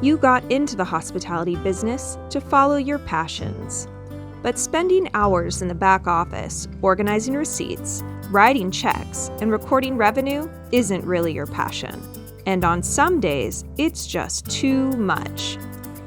You got into the hospitality business to follow your passions. But spending hours in the back office, organizing receipts, writing checks, and recording revenue isn't really your passion. And on some days, it's just too much.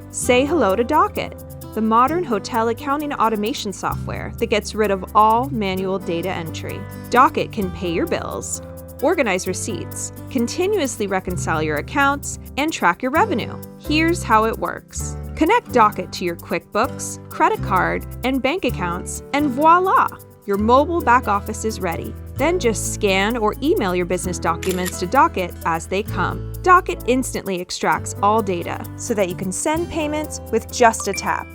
Say hello to Docyt, the modern hotel accounting automation software that gets rid of all manual data entry. Docyt can pay your bills, organize receipts, continuously reconcile your accounts, and track your revenue. Here's how it works. Connect Docyt to your QuickBooks, credit card, and bank accounts, and voila! Your mobile back office is ready. Then just scan or email your business documents to Docyt as they come. Docyt instantly extracts all data so that you can send payments with just a tap.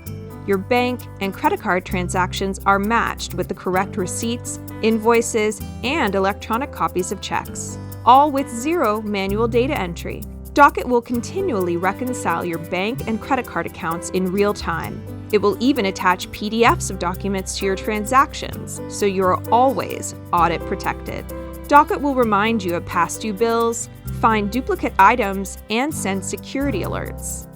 Your bank and credit card transactions are matched with the correct receipts, invoices, and electronic copies of checks, all with zero manual data entry. Docyt will continually reconcile your bank and credit card accounts in real time. It will even attach PDFs of documents to your transactions, so you're always audit protected. Docyt will remind you of past due bills, find duplicate items, and send security alerts.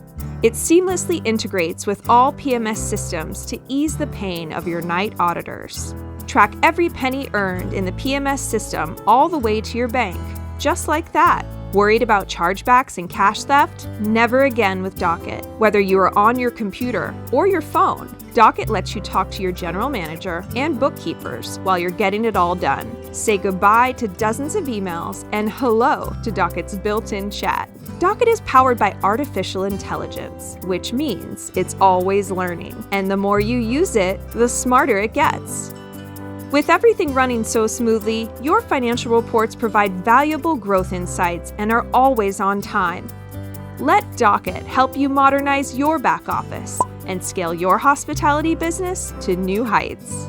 It seamlessly integrates with all PMS systems to ease the pain of your night auditors. Track every penny earned in the PMS system all the way to your bank, just like that. Worried about chargebacks and cash theft? Never again with Docyt. Whether you are on your computer or your phone, Docyt lets you talk to your general manager and bookkeepers while you're getting it all done. Say goodbye to dozens of emails and hello to Docyt's built-in chat. Docyt is powered by artificial intelligence, which means it's always learning. And the more you use it, the smarter it gets. With everything running so smoothly, your financial reports provide valuable growth insights and are always on time. Let Docyt help you modernize your back office and scale your hospitality business to new heights.